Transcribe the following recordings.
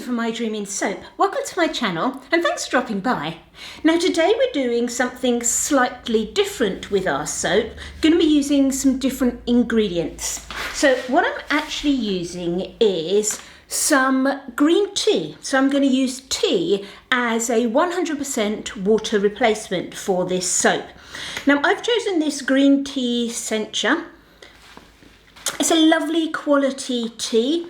from My Dreaming Soap. Welcome to my channel and thanks for dropping by. Now today we're doing something slightly different with our soap. Going to be using some different ingredients. So what I'm actually using is some green tea. So I'm going to use tea as a 100% water replacement for this soap. Now I've chosen this green tea sencha. It's a lovely quality tea.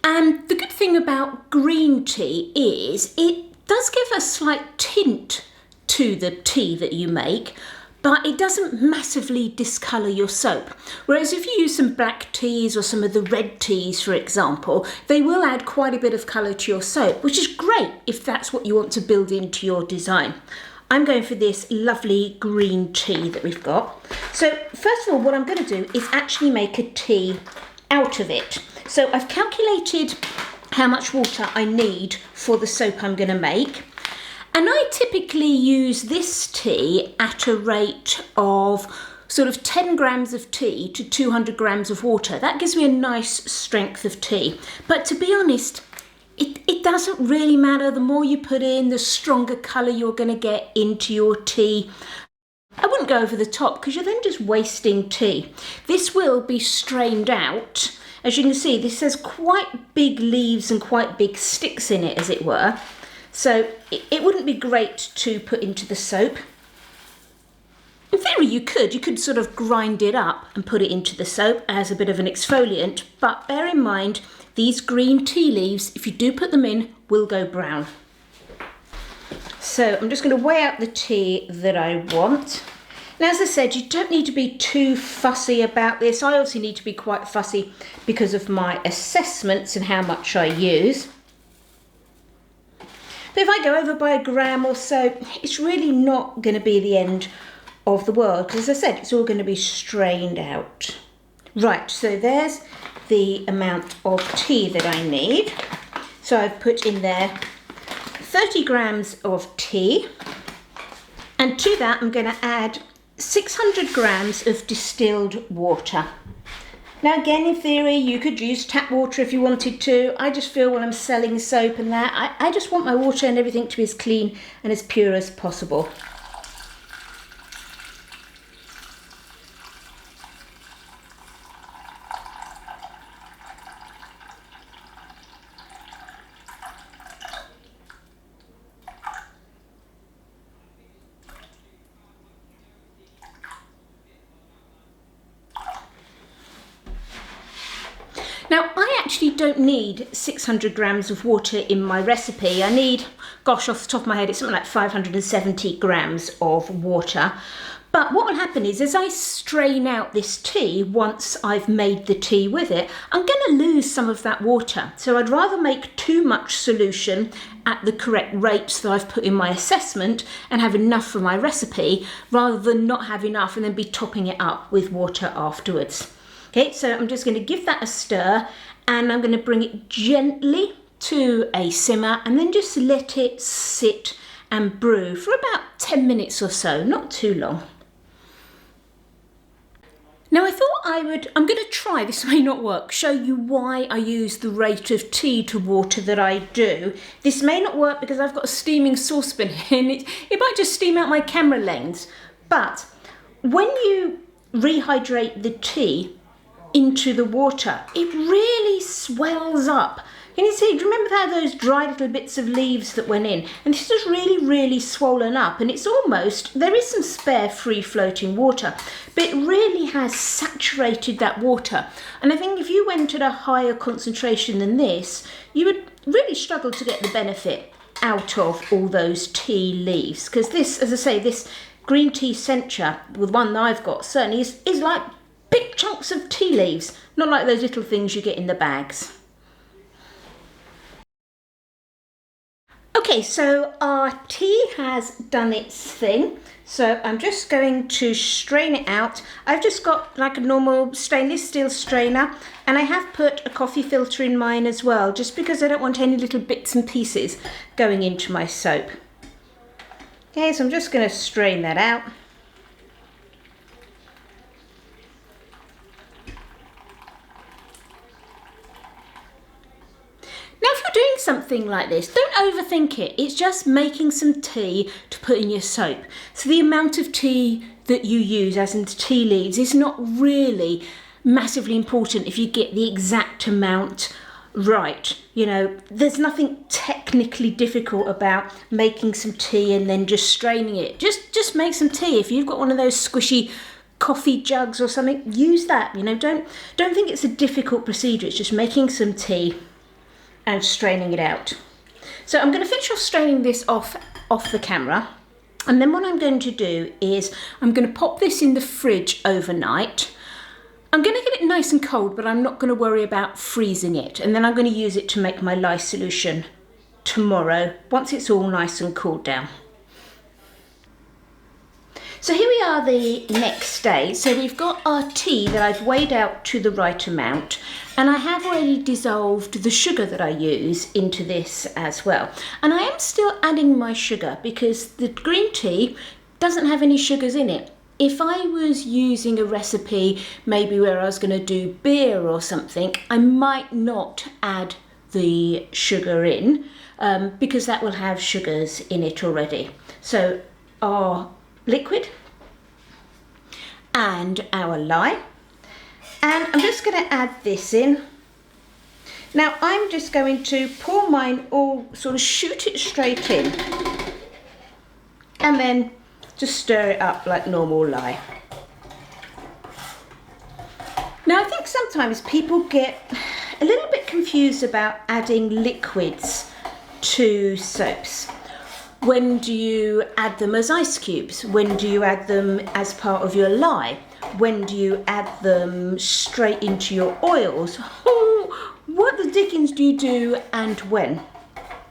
And the good thing about green tea is it does give a slight tint to the tea that you make, but it doesn't massively discolour your soap. Whereas if you use some black teas or some of the red teas, for example, they will add quite a bit of colour to your soap, which is great if that's what you want to build into your design. I'm going for this lovely green tea that we've got. So first of all, what I'm going to do is actually make a tea out of it. So I've calculated how much water I need for the soap I'm going to make. And I typically use this tea at a rate of sort of 10 grams of tea to 200 grams of water. That gives me a nice strength of tea. But to be honest, it doesn't really matter. The more you put in, the stronger colour you're going to get into your tea. I wouldn't go over the top because you're then just wasting tea. This will be strained out. As you can see, this has quite big leaves and quite big sticks in it, as it were. So it wouldn't be great to put into the soap. In theory, you could sort of grind it up and put it into the soap as a bit of an exfoliant. But bear in mind, these green tea leaves, if you do put them in, will go brown. So I'm just going to weigh out the tea that I want. Now, as I said, you don't need to be too fussy about this. I also need to be quite fussy because of my assessments and how much I use. But if I go over by a gram or so, it's really not going to be the end of the world. Because as I said, it's all going to be strained out. Right, so there's the amount of tea that I need. So I've put in there 30 grams of tea. And to that, I'm going to add 600 grams of distilled water. Now again, in theory, you could use tap water if you wanted to. I just feel when I'm selling soap and that, I just want my water and everything to be as clean and as pure as possible. Now, I actually don't need 600 grams of water in my recipe. I need, gosh, off the top of my head, it's something like 570 grams of water. But what will happen is, as I strain out this tea, once I've made the tea with it, I'm going to lose some of that water. So I'd rather make too much solution at the correct rates that I've put in my assessment and have enough for my recipe, rather than not have enough and then be topping it up with water afterwards. Okay, so I'm just going to give that a stir and I'm going to bring it gently to a simmer and then just let it sit and brew for about 10 minutes or so, not too long. Now I thought I'm going to try, this may not work, show you why I use the rate of tea to water that I do. This may not work because I've got a steaming saucepan and it might just steam out my camera lens. But when you rehydrate the tea into the water, it really swells up. Can you see, remember how those dry little bits of leaves that went in? And this is really swollen up, and it's almost, there is some spare free floating water, but it really has saturated that water. And I think if you went at a higher concentration than this, you would really struggle to get the benefit out of all those tea leaves. Because this, as I say, this green tea sencha, the one that I've got, certainly is like big chunks of tea leaves, not like those little things you get in the bags. Okay, so our tea has done its thing. So I'm just going to strain it out. I've just got like a normal stainless steel strainer, and I have put a coffee filter in mine as well, just because I don't want any little bits and pieces going into my soap. Okay, so I'm just going to strain that out. something like this, don't overthink it. It's just making some tea to put in your soap. So the amount of tea that you use, as in tea leaves, is not really massively important if you get the exact amount right. You know, there's nothing technically difficult about making some tea and then just straining it. Just make some tea. If you've got one of those squishy coffee jugs or something, use that. You know, don't think it's a difficult procedure. It's just making some tea and straining it out. So I'm going to finish off straining this off the camera, and then what I'm going to do is I'm going to pop this in the fridge overnight. I'm going to get it nice and cold, but I'm not going to worry about freezing it, and then I'm going to use it to make my lye solution tomorrow once it's all nice and cooled down. So here we are the next day. So we've got our tea that I've weighed out to the right amount, and I have already dissolved the sugar that I use into this as well. And I am still adding my sugar because the green tea doesn't have any sugars in it. If I was using a recipe maybe where I was going to do beer or something, I might not add the sugar in because that will have sugars in it already. So our liquid and our lye, and I'm just going to add this in. Now I'm just going to pour mine all, sort of shoot it straight in, and then just stir it up like normal lye. Now I think sometimes people get a little bit confused about adding liquids to soaps. When do you add them as ice cubes? When do you add them as part of your lye? When do you add them straight into your oils? Oh, what the dickens do you do and when?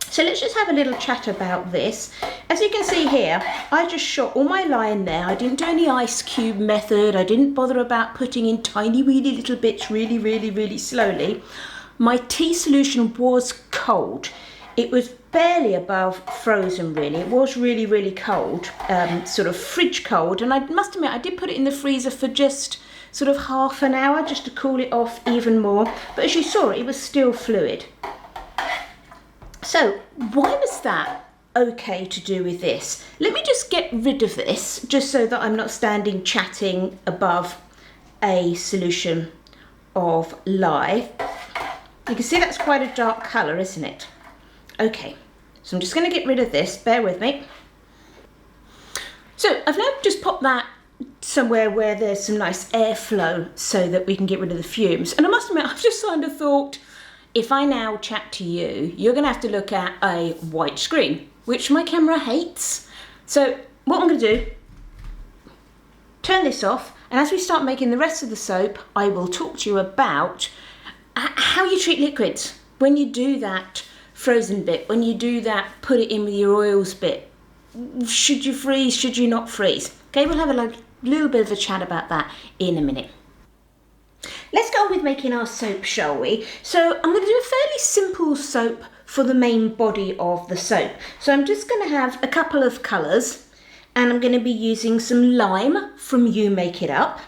So let's just have a little chat about this. As you can see here, I just shot all my lye in there. I didn't do any ice cube method. I didn't bother about putting in tiny weedy little bits really slowly. My tea solution was cold. It was barely above frozen really. It was really cold, sort of fridge cold. And I must admit, I did put it in the freezer for just sort of half an hour just to cool it off even more. But as you saw, it was still fluid. So why was that okay to do with this? Let me just get rid of this just so that I'm not standing chatting above a solution of lye. You can see that's quite a dark colour, isn't it? Okay, so I'm just going to get rid of this, bear with me. So I've now just popped that somewhere where there's some nice airflow so that we can get rid of the fumes. And I must admit, I've just kind of thought, if I now chat to you, you're going to have to look at a white screen, which my camera hates. So what I'm going to do, turn this off, and as we start making the rest of the soap, I will talk to you about how you treat liquids. When you do that frozen bit, when you do that put it in with your oils bit, should you freeze, should you not freeze? Okay, we'll have a little bit of a chat about that in a minute. Let's go on with making our soap, shall we? So I'm going to do a fairly simple soap for the main body of the soap. So I'm just going to have a couple of colours, and I'm going to be using some lime from You Make It Up,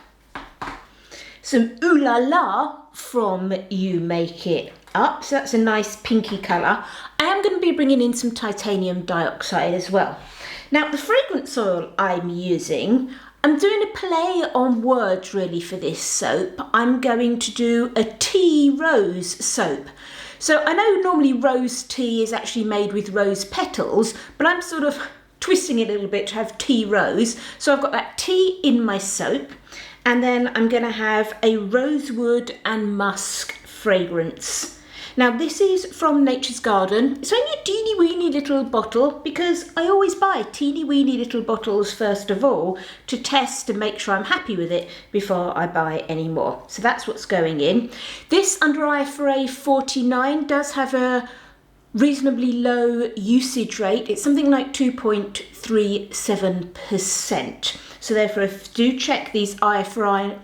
some Ooh La La from You Make It Up, so that's a nice pinky colour. I am going to be bringing in some titanium dioxide as well. Now the fragrance oil I'm using, I'm doing a play on words really for this soap. I'm going to do a tea rose soap. So I know normally rose tea is actually made with rose petals, but I'm sort of twisting it a little bit to have tea rose. So I've got that tea in my soap, and then I'm going to have a rosewood and musk fragrance. Now this is from Nature's Garden. It's only a teeny weeny little bottle because I always buy teeny weeny little bottles first of all to test and make sure I'm happy with it before I buy any more. So that's what's going in. This under IFRA 49 does have a reasonably low usage rate. It's something like 2.37%. So therefore, do check these IFRA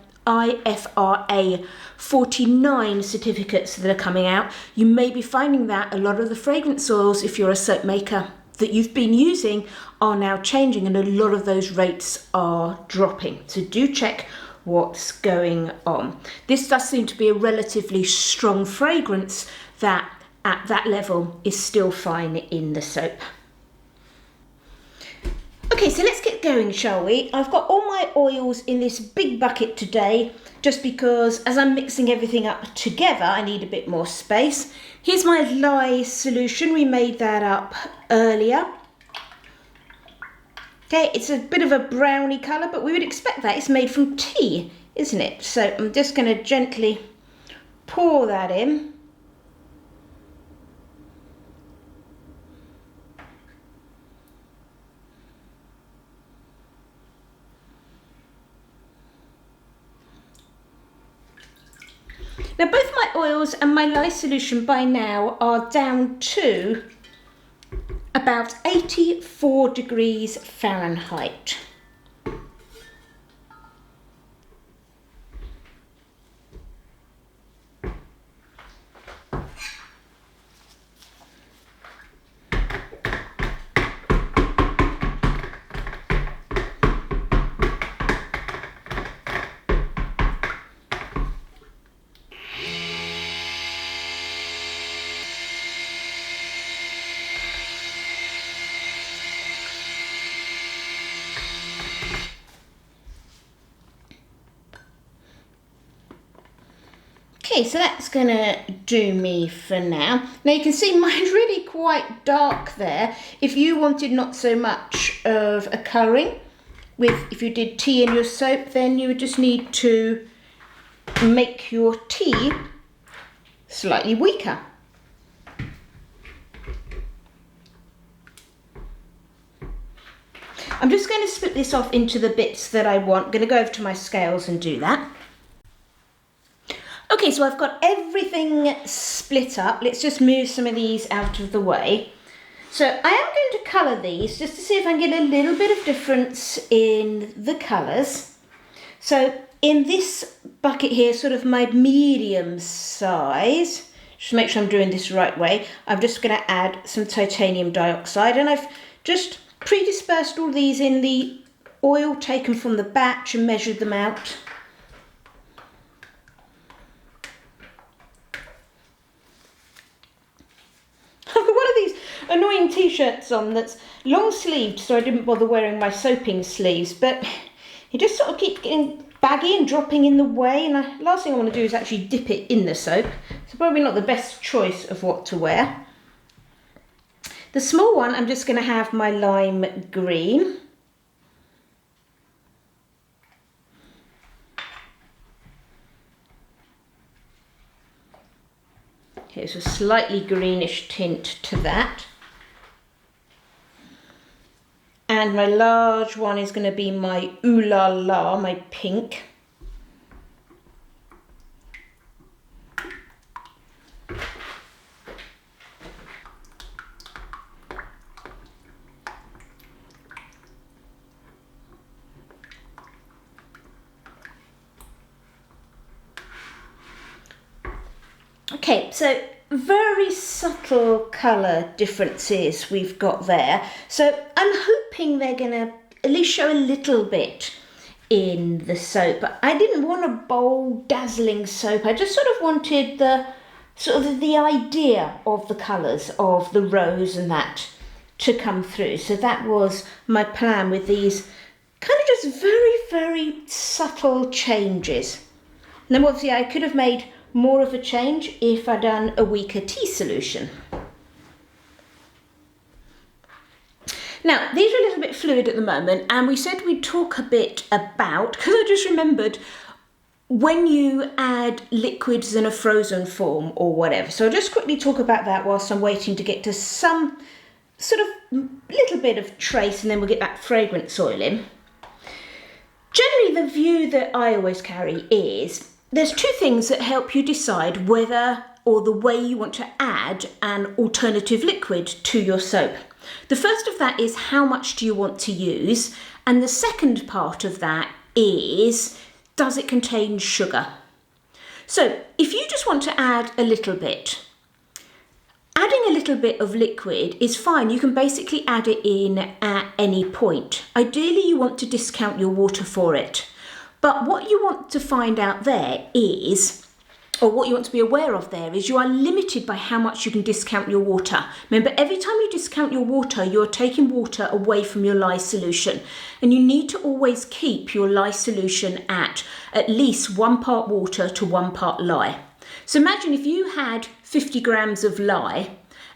49 certificates that are coming out. You may be finding that a lot of the fragrance oils, if you're a soap maker, that you've been using are now changing, and a lot of those rates are dropping. So do check what's going on. This does seem to be a relatively strong fragrance that at that level is still fine in the soap. Okay, so let's get going, shall we? I've got all my oils in this big bucket today, just because as I'm mixing everything up together, I need a bit more space. Here's my lye solution. We made that up earlier. Okay, it's a bit of a browny colour, but we would expect that. It's made from tea, isn't it? So I'm just going to gently pour that in. Now both my oils and my lye solution by now are down to about 84 degrees Fahrenheit. Okay, so that's going to do me for now. Now you can see mine's really quite dark there. If you wanted not so much of a colouring, if you did tea in your soap, then you would just need to make your tea slightly weaker. I'm just going to split this off into the bits that I want. I'm going to go over to my scales and do that. Okay, so I've got everything split up. Let's just move some of these out of the way. So I am going to colour these just to see if I can get a little bit of difference in the colours. So in this bucket here, sort of my medium size, just to make sure I'm doing this the right way, I'm just going to add some titanium dioxide, and I've just predispersed all these in the oil taken from the batch and measured them out. I've got one of these annoying t-shirts on that's long sleeved, so I didn't bother wearing my soaping sleeves, but it just sort of keeps getting baggy and dropping in the way, and the last thing I want to do is actually dip it in the soap, so probably not the best choice of what to wear. The small one, I'm just going to have my lime green. Okay, so a slightly greenish tint to that. And my large one is going to be my Ooh La La, my pink. Okay, so very subtle colour differences we've got there. So I'm hoping they're going to at least show a little bit in the soap. I didn't want a bold, dazzling soap. I just sort of wanted the idea of the colours of the rose and that to come through. So that was my plan with these kind of just very, very subtle changes. And then obviously I could have made more of a change if I'd done a weaker tea solution. Now, these are a little bit fluid at the moment, and we said we'd talk a bit about, because I just remembered, when you add liquids in a frozen form or whatever. So I'll just quickly talk about that whilst I'm waiting to get to some sort of little bit of trace, and then we'll get that fragrance oil in. Generally, the view that I always carry is there's two things that help you decide whether or the way you want to add an alternative liquid to your soap. The first of that is how much do you want to use, and the second part of that is does it contain sugar? So if you just want to add a little bit, adding a little bit of liquid is fine. You can basically add it in at any point. Ideally, you want to discount your water for it. But what you want to find out there is or what you want to be aware of there is you are limited by how much you can discount your water. Remember, every time you discount your water, you're taking water away from your lye solution. And you need to always keep your lye solution at least 1 part water to 1 part lye. So imagine if you had 50 grams of lye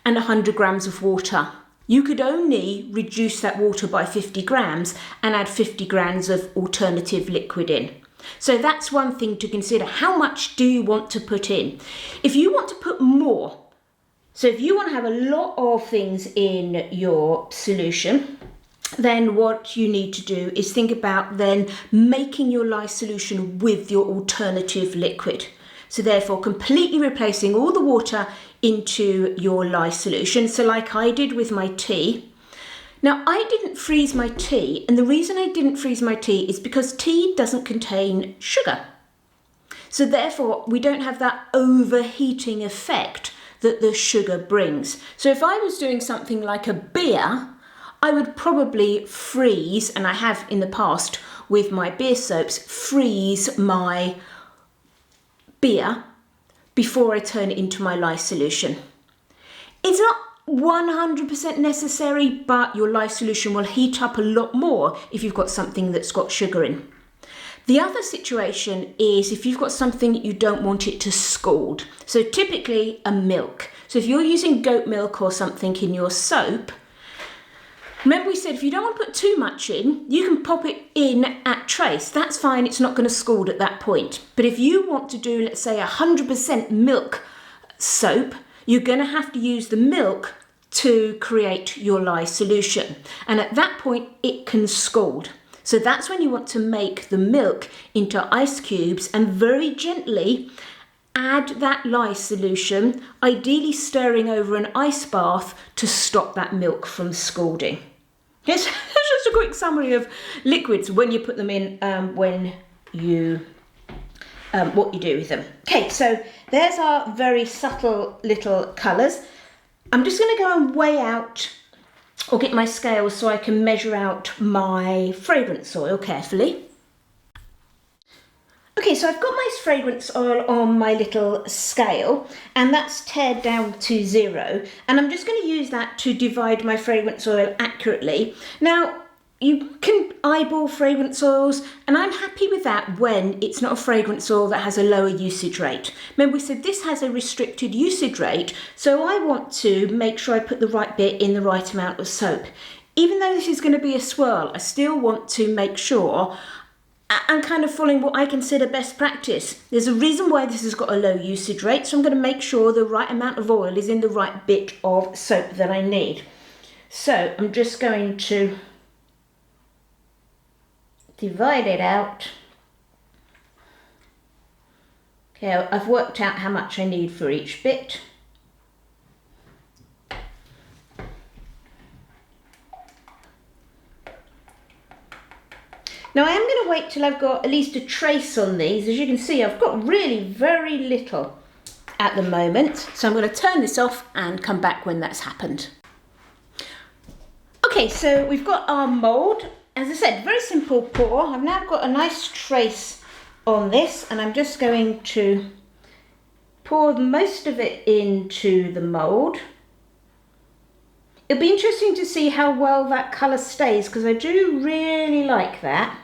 and 100 grams of water. You could only reduce that water by 50 grams and add 50 grams of alternative liquid in. So that's one thing to consider. How much do you want to put in? If you want to put more, so if you want to have a lot of things in your solution, then what you need to do is think about then making your lye solution with your alternative liquid. So therefore completely replacing all the water into your lye solution. So like I did with my tea. Now, I didn't freeze my tea, and the reason I didn't freeze my tea is because tea doesn't contain sugar. So therefore, we don't have that overheating effect that the sugar brings. So if I was doing something like a beer, I would probably freeze, and I have in the past with my beer soaps, freeze my beer before I turn it into my lye solution. It's not 100% necessary, but your lye solution will heat up a lot more if you've got something that's got sugar in. The other situation is if you've got something you don't want it to scald. So typically a milk. So if you're using goat milk or something in your soap, remember we said if you don't want to put too much in, you can pop it in at trace. That's fine, it's not going to scald at that point. But if you want to do, let's say, 100% milk soap, you're going to have to use the milk to create your lye solution. And at that point, it can scald. So that's when you want to make the milk into ice cubes and very gently add that lye solution, ideally stirring over an ice bath to stop that milk from scalding. Here's just a quick summary of liquids when you put them in, what you do with them. Okay, so there's our very subtle little colours. I'm just going to go and weigh out or get my scale so I can measure out my fragrance oil carefully. Okay, so I've got my fragrance oil on my little scale, and that's tared down to 0. And I'm just going to use that to divide my fragrance oil accurately. Now, you can eyeball fragrance oils, and I'm happy with that when it's not a fragrance oil that has a lower usage rate. Remember we said this has a restricted usage rate, so I want to make sure I put the right bit in the right amount of soap. Even though this is going to be a swirl, I still want to make sure I'm kind of following what I consider best practice. There's a reason why this has got a low usage rate, so I'm going to make sure the right amount of oil is in the right bit of soap that I need. So I'm just going to divide it out. Okay, I've worked out how much I need for each bit. Now I am going to wait till I've got at least a trace on these. As you can see, I've got really very little at the moment. So I'm going to turn this off and come back when that's happened. Okay, so we've got our mould. As I said, very simple pour. I've now got a nice trace on this, and I'm just going to pour most of it into the mould. It'll be interesting to see how well that colour stays, because I do really like that.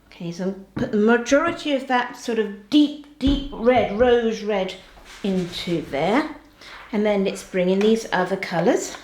Okay, so I'll put the majority of that sort of deep red, rose red into there. And then let's bring in these other colours.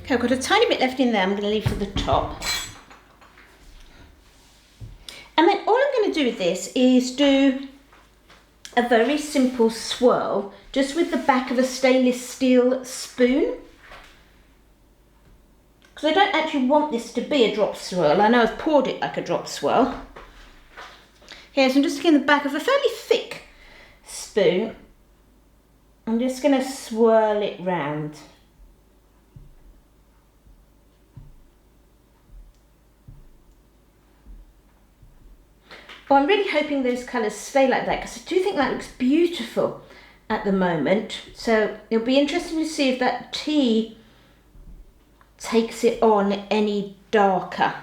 Okay, I've got a tiny bit left in there. I'm going to leave for the top. And then all I'm going to do with this is do a very simple swirl just with the back of a stainless steel spoon. Because I don't actually want this to be a drop swirl. I know I've poured it like a drop swirl. Okay, so I'm just taking the back of a fairly thick spoon. I'm just going to swirl it round. Well, I'm really hoping those colours stay like that because I do think that looks beautiful at the moment. So it'll be interesting to see if that tea takes it on any darker.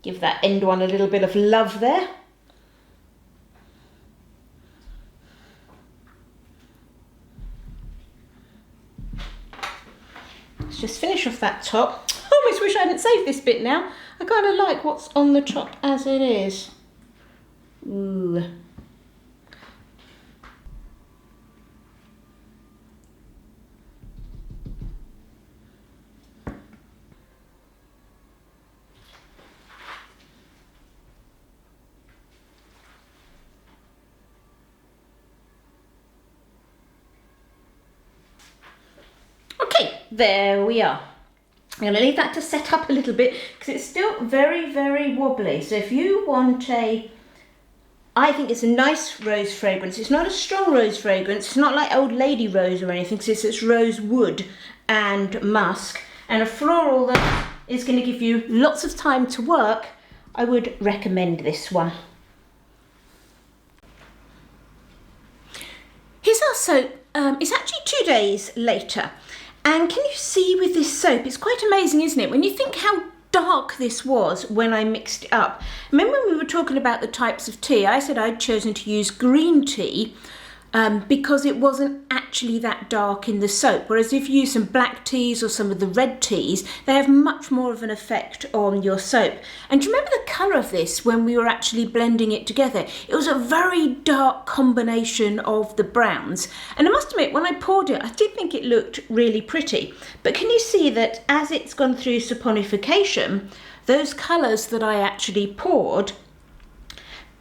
Give that end one a little bit of love there. Let's just finish off that top. I almost wish I hadn't saved this bit now. I kind of like what's on the top as it is. Ooh. Okay, there we are. I'm going to leave that to set up a little bit because it's still very, very wobbly. So if you want I think it's a nice rose fragrance. It's not a strong rose fragrance. It's not like Old Lady Rose or anything. It's rose wood and musk. And a floral that is going to give you lots of time to work. I would recommend this one. Here's our soap. It's actually 2 days later. And can you see with this soap, it's quite amazing, isn't it? When you think how dark this was when I mixed it up. Remember when we were talking about the types of tea, I said I'd chosen to use green tea because it wasn't actually that dark in the soap. Whereas if you use some black teas or some of the red teas, they have much more of an effect on your soap. And do you remember the colour of this when we were actually blending it together? It was a very dark combination of the browns. And I must admit, when I poured it, I did think it looked really pretty. But can you see that as it's gone through saponification, those colours that I actually poured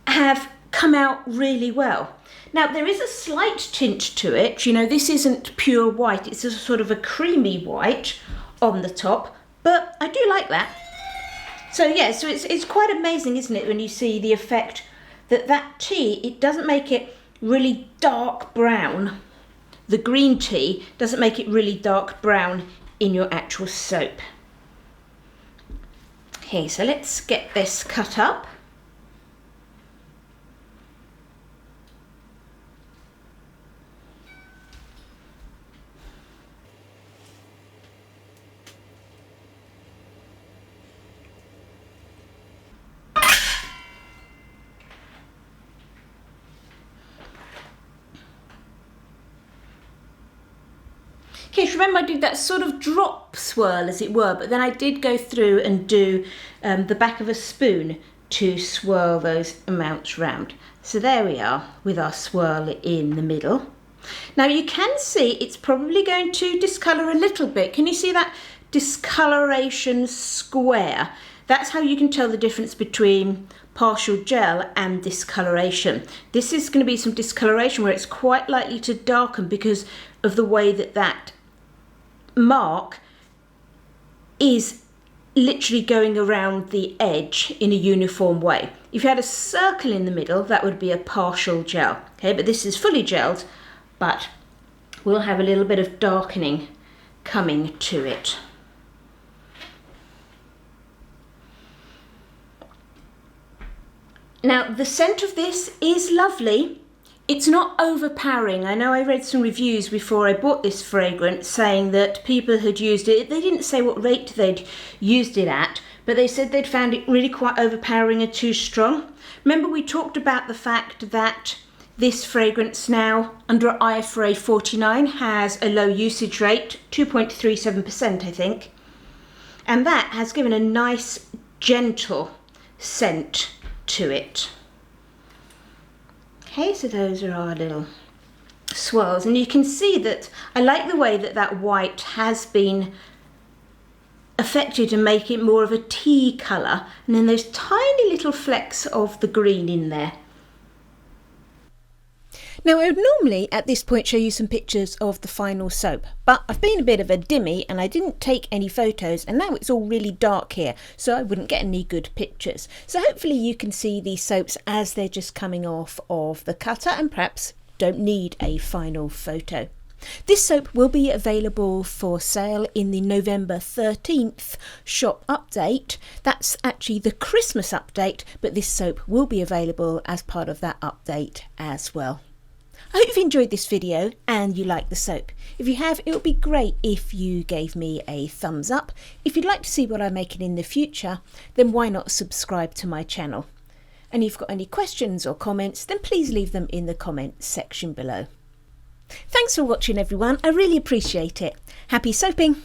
have come out really well. Now, there is a slight tint to it. You know, this isn't pure white. It's a sort of a creamy white on the top, but I do like that. So, yeah, so it's quite amazing, isn't it, when you see the effect that tea, it doesn't make it really dark brown. The green tea doesn't make it really dark brown in your actual soap. Okay, so let's get this cut up. Okay, so remember I did that sort of drop swirl as it were, but then I did go through and do the back of a spoon to swirl those amounts round. So there we are with our swirl in the middle. Now you can see it's probably going to discolour a little bit. Can you see that discoloration square? That's how you can tell the difference between partial gel and discoloration. This is going to be some discoloration where it's quite likely to darken because of the way that mark is literally going around the edge in a uniform way. If you had a circle in the middle, that would be a partial gel. Okay, but this is fully gelled, but we'll have a little bit of darkening coming to it. Now, the scent of this is lovely. It's not overpowering. I know I read some reviews before I bought this fragrance saying that people had used it. They didn't say what rate they'd used it at, but they said they'd found it really quite overpowering and too strong. Remember we talked about the fact that this fragrance now, under IFRA 49, has a low usage rate, 2.37% I think. And that has given a nice, gentle scent to it. Okay, so those are our little swirls, and you can see that I like the way that that white has been affected to make it more of a tea colour, and then those tiny little flecks of the green in there. Now, I would normally at this point show you some pictures of the final soap, but I've been a bit of a dimmy and I didn't take any photos, and now it's all really dark here, so I wouldn't get any good pictures. So hopefully you can see these soaps as they're just coming off of the cutter and perhaps don't need a final photo. This soap will be available for sale in the November 13th shop update. That's actually the Christmas update, but this soap will be available as part of that update as well. I hope you've enjoyed this video and you like the soap. If you have, it would be great if you gave me a thumbs up. If you'd like to see what I'm making in the future, then why not subscribe to my channel? And if you've got any questions or comments, then please leave them in the comments section below. Thanks for watching everyone, I really appreciate it. Happy soaping!